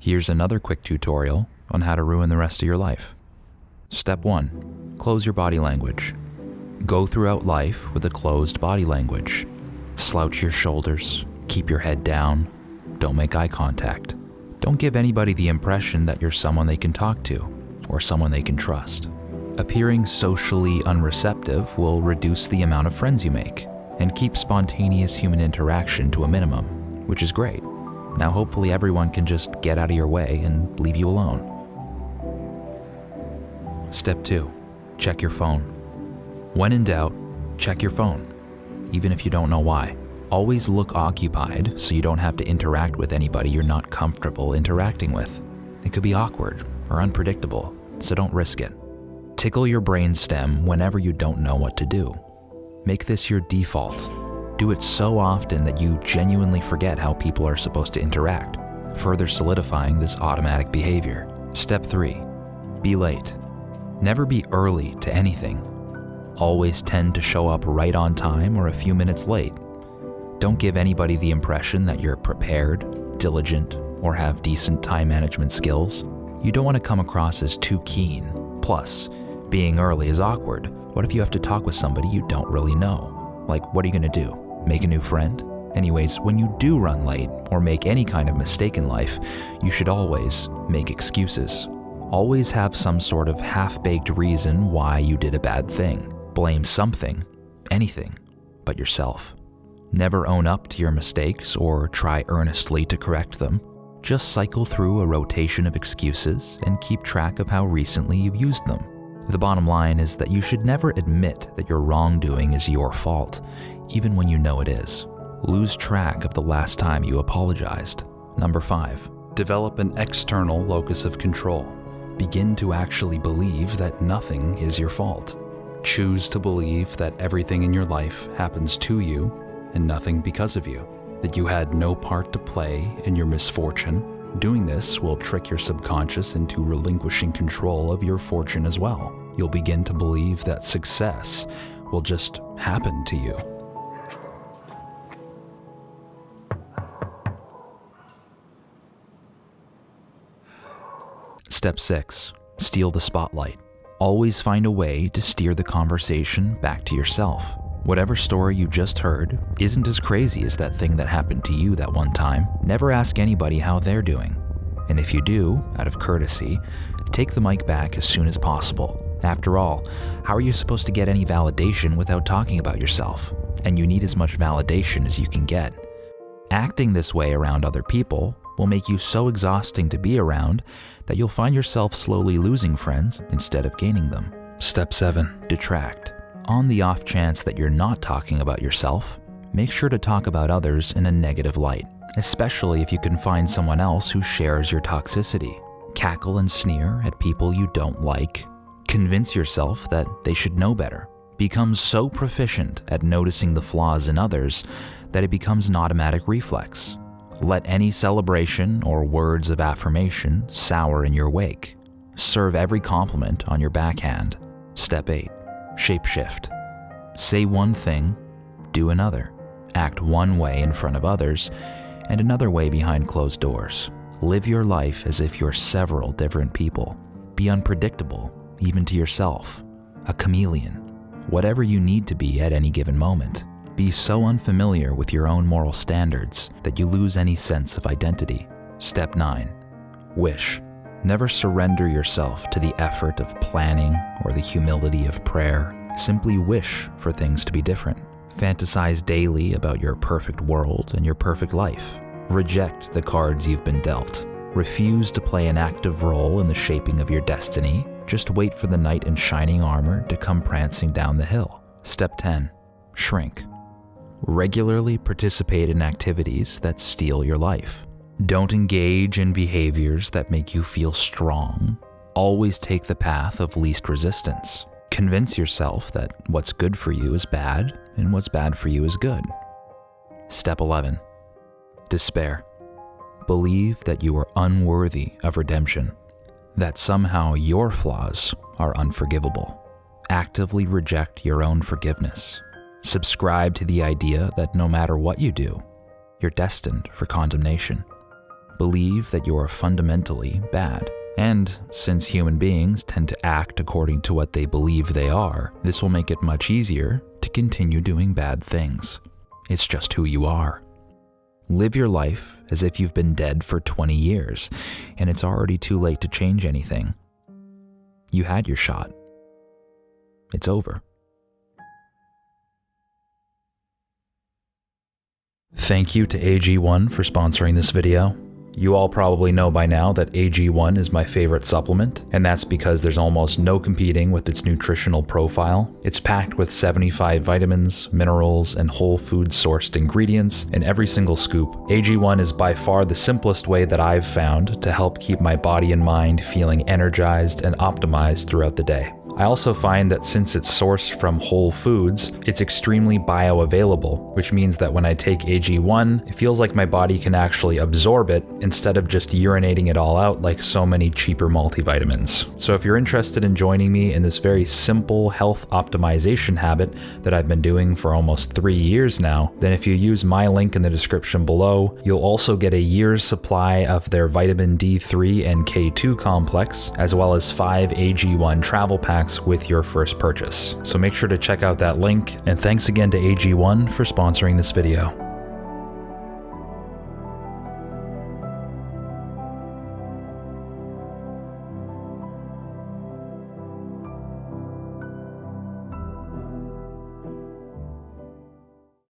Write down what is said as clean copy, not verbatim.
Here's another quick tutorial on how to ruin the rest of your life. Step 1. Close your body language. Go throughout life with a closed body language. Slouch your shoulders, keep your head down, don't make eye contact. Don't give anybody the impression that you're someone they can talk to or someone they can trust. Appearing socially unreceptive will reduce the amount of friends you make and keep spontaneous human interaction to a minimum, which is great. Now hopefully everyone can just get out of your way and leave you alone. Step 2. Check your phone. When in doubt, check your phone, even if you don't know why. Always look occupied so you don't have to interact with anybody you're not comfortable interacting with. It could be awkward or unpredictable, so don't risk it. Tickle your brainstem whenever you don't know what to do. Make this your default. Do it so often that you genuinely forget how people are supposed to interact, further solidifying this automatic behavior. Step 3. Be late. Never be early to anything. Always tend to show up right on time or a few minutes late. Don't give anybody the impression that you're prepared, diligent, or have decent time management skills. You don't want to come across as too keen. Plus, being early is awkward. What if you have to talk with somebody you don't really know? Like, what are you going to do? Make a new friend? Anyways, when you do run late or make any kind of mistake in life, you should always make excuses. Always have some sort of half-baked reason why you did a bad thing. Blame something, anything, but yourself. Never own up to your mistakes or try earnestly to correct them. Just cycle through a rotation of excuses and keep track of how recently you've used them. The bottom line is that you should never admit that your wrongdoing is your fault, even when you know it is. Lose track of the last time you apologized. Number 5. Develop an external locus of control. Begin to actually believe that nothing is your fault. Choose to believe that everything in your life happens to you and nothing because of you, that you had no part to play in your misfortune. Doing this will trick your subconscious into relinquishing control of your fortune as well. You'll begin to believe that success will just happen to you. Step 6. Steal the spotlight. Always find a way to steer the conversation back to yourself. Whatever story you just heard isn't as crazy as that thing that happened to you that one time. Never ask anybody how they're doing. And if you do, out of courtesy, take the mic back as soon as possible. After all, how are you supposed to get any validation without talking about yourself? And you need as much validation as you can get. Acting this way around other people will make you so exhausting to be around that you'll find yourself slowly losing friends instead of gaining them. Step 7. Detract. On the off chance that you're not talking about yourself, make sure to talk about others in a negative light, especially if you can find someone else who shares your toxicity. Cackle and sneer at people you don't like. Convince yourself that they should know better. Become so proficient at noticing the flaws in others that it becomes an automatic reflex. Let any celebration or words of affirmation sour in your wake. Serve every compliment on your backhand. Step 8. Shapeshift. Say one thing, do another. Act one way in front of others and another way behind closed doors. Live your life as if you're several different people. Be unpredictable, even to yourself. A chameleon. Whatever you need to be at any given moment. Be so unfamiliar with your own moral standards that you lose any sense of identity. Step 9. Wish. Never surrender yourself to the effort of planning or the humility of prayer. Simply wish for things to be different. Fantasize daily about your perfect world and your perfect life. Reject the cards you've been dealt. Refuse to play an active role in the shaping of your destiny. Just wait for the knight in shining armor to come prancing down the hill. Step 10. Shrink. Regularly participate in activities that steal your life. Don't engage in behaviors that make you feel strong. Always take the path of least resistance. Convince yourself that what's good for you is bad and what's bad for you is good. Step 11. Despair. Believe that you are unworthy of redemption, that somehow your flaws are unforgivable. Actively reject your own forgiveness. Subscribe to the idea that no matter what you do, you're destined for condemnation. believe that you are fundamentally bad. And since human beings tend to act according to what they believe they are, this will make it much easier to continue doing bad things. It's just who you are. Live your life as if you've been dead for 20 years, and it's already too late to change anything. You had your shot. It's over. Thank you to AG1 for sponsoring this video. You all probably know by now that AG1 is my favorite supplement, and that's because there's almost no competing with its nutritional profile. It's packed with 75 vitamins, minerals, and whole food sourced ingredients in every single scoop. AG1 is by far the simplest way that I've found to help keep my body and mind feeling energized and optimized throughout the day. I also find that since it's sourced from whole foods, it's extremely bioavailable, which means that when I take AG1, it feels like my body can actually absorb it instead of just urinating it all out like so many cheaper multivitamins. So if you're interested in joining me in this very simple health optimization habit that I've been doing for almost 3 years now, then if you use my link in the description below, you'll also get a year's supply of their vitamin D3 and K2 complex, as well as 5 AG1 travel packs with your first purchase. So make sure to check out that link, and thanks again to AG1 for sponsoring this video.